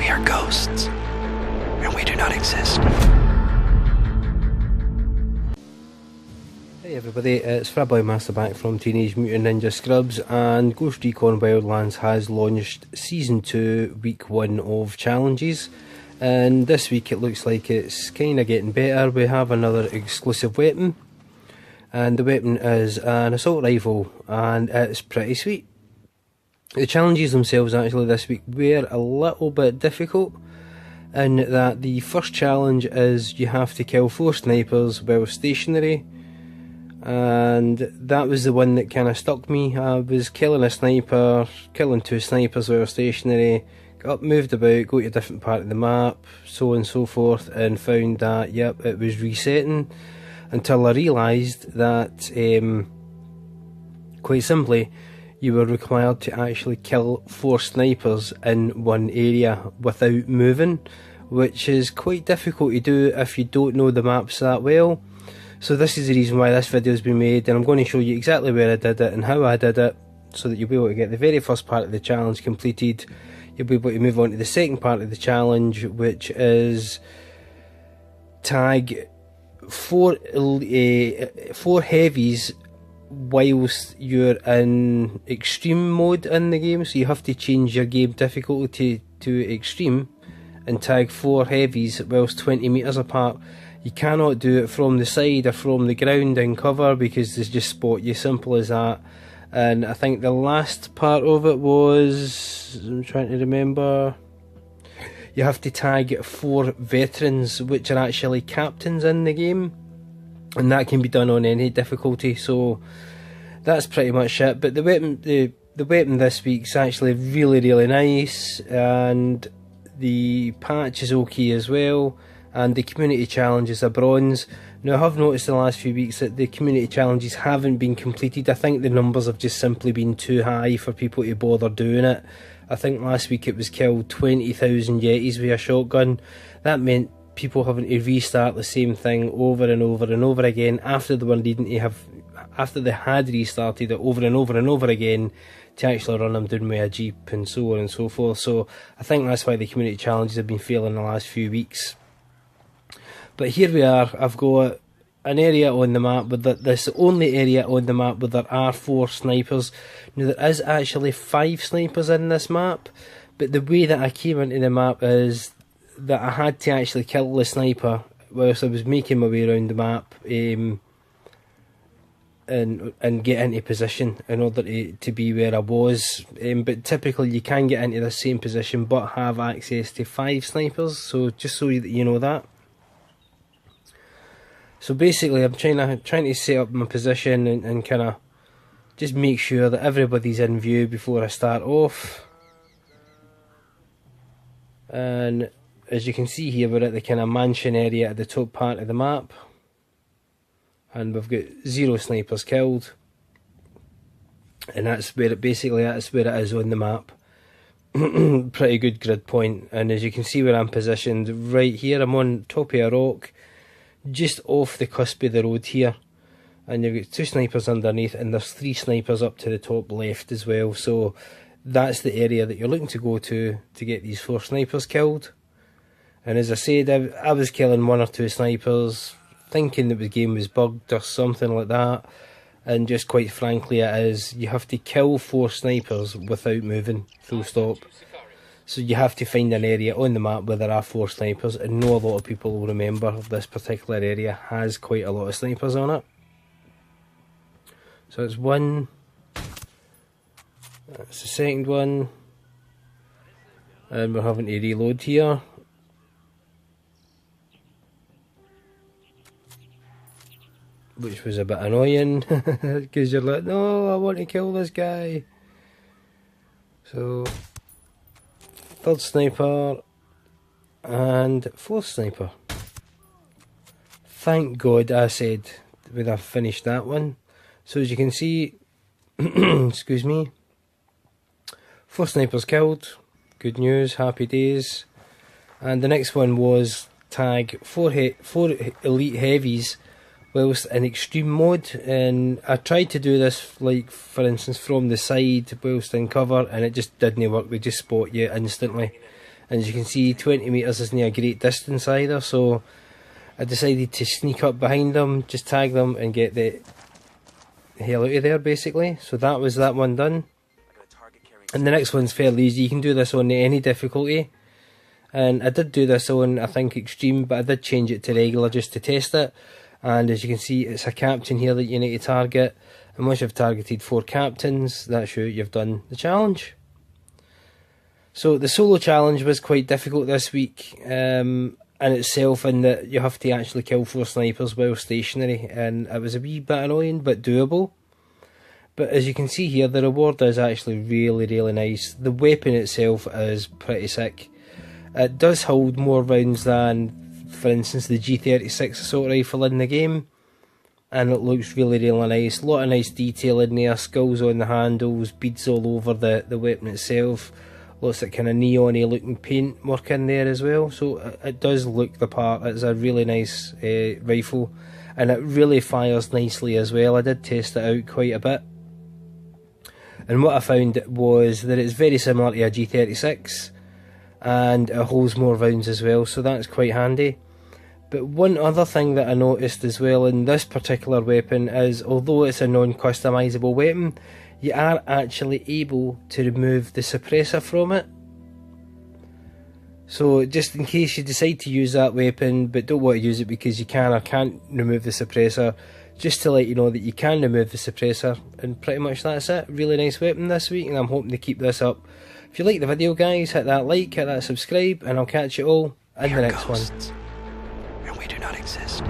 We are ghosts, and we do not exist. Hey everybody, it's Fraboy back from Teenage Mutant Ninja Scrubs, and Ghost Recon Wildlands has launched Season 2, Week 1 of challenges, and this week it looks like it's kinda getting better. We have another exclusive weapon, and the weapon is an assault rifle, and it's pretty sweet. The challenges themselves actually this week were a little bit difficult, in that the first challenge is you have to kill 4 snipers while stationary, and that was the one that kind of stuck me. I was killing a sniper, killing 2 snipers while stationary, got moved about, go to a different part of the map, so on and so forth, and found that, yep, it was resetting, until I realised that, quite simply, you were required to actually kill 4 snipers in one area without moving, which is quite difficult to do if you don't know the maps that well. So this is the reason why this video has been made, and I'm going to show you exactly where I did it and how I did it, so that you'll be able to get the very first part of the challenge completed. You'll be able to move on to the second part of the challenge, which is tag 4 heavies whilst you're in extreme mode in the game. So you have to change your game difficulty to extreme and tag 4 heavies whilst 20 metres apart. You cannot do it from the side or from the ground in cover, because they just spot you, simple as that. And I think the last part of it was, I'm trying to remember, you have to tag 4 veterans, which are actually captains in the game, and that can be done on any difficulty. So that's pretty much it. But the weapon this week's actually really nice, and the patch is okay as well, and the community challenge is a bronze. Now I have noticed in the last few weeks that the community challenges haven't been completed. I think the numbers have just simply been too high for people to bother doing it. I think last week it was killed 20,000 Yetis with a shotgun. That meant people having to restart the same thing over and over and over again after they were needing to have, after they had restarted it over and over and over again, to actually run them down with a jeep and so on and so forth. So I think that's why the community challenges have been failing the last few weeks. But here we are. I've got an area on the map with this only area on the map where there are 4 snipers. Now there is actually 5 snipers in this map, but the way that I came into the map is that I had to actually kill the sniper whilst I was making my way around the map, and get into position in order to be where I was. But typically you can get into the same position but have access to 5 snipers, so just so that you know that. So basically I'm trying to set up my position and kind of just make sure that everybody's in view before I start off. And as you can see here, we're at the kind of mansion area at the top part of the map, and we've got 0 snipers killed, and that's where it is on the map. Pretty good grid point, and as you can see where I'm positioned right here, I'm on top of a rock just off the cusp of the road here, and you've got 2 snipers underneath, and there's 3 snipers up to the top left as well. So that's the area that you're looking to go to get these 4 snipers killed. And as I said, I was killing 1 or 2 snipers, thinking that the game was bugged or something like that, and just quite frankly it is. You have to kill 4 snipers without moving, full stop. So you have to find an area on the map where there are 4 snipers, and not a lot of people will remember this particular area has quite a lot of snipers on it. So it's 1, that's the second one, and we're having to reload here. Which was a bit annoying, because you're like, no, I want to kill this guy. So 3rd sniper and 4th sniper. Thank God I said when I finished that one. So as you can see, excuse me, 4 snipers killed, good news, happy days. And the next one was tag 4 elite heavies whilst in extreme mode, and I tried to do this, like for instance from the side whilst in cover, and it just didn't work. They just spot you instantly, And as you can see, 20 metres isn't a great distance either, so I decided to sneak up behind them, just tag them and get the hell out of there basically. So that was that one done. And the next one's fairly easy. You can do this on any difficulty. And I did do this on, I think, extreme, but I did change it to regular just to test it. And as you can see, it's a captain here that you need to target. And once you've targeted 4 captains, that's you, you've done the challenge. So the solo challenge was quite difficult this week in itself, in that you have to actually kill 4 snipers while stationary. And it was a wee bit annoying, but doable. But as you can see here, the reward is actually really, really nice. The weapon itself is pretty sick. It does hold more rounds than, for instance, the G36 assault rifle in the game, and it looks really, really nice. A lot of nice detail in there, skulls on the handles, beads all over the weapon itself, lots of kind of neon-y looking paint work in there as well, so it does look the part. It's a really nice rifle, and it really fires nicely as well. I did test it out quite a bit, and what I found was that it's very similar to a G36, and it holds more rounds as well, so that's quite handy. But one other thing that I noticed as well in this particular weapon is, although it's a non-customisable weapon, you are actually able to remove the suppressor from it. So just in case you decide to use that weapon but don't want to use it because you can or can't remove the suppressor, just to let you know that you can remove the suppressor, and pretty much that's it. Really nice weapon this week, and I'm hoping to keep this up. If you like the video, guys, hit that like, hit that subscribe, and I'll catch you all in the next one. And we do not exist.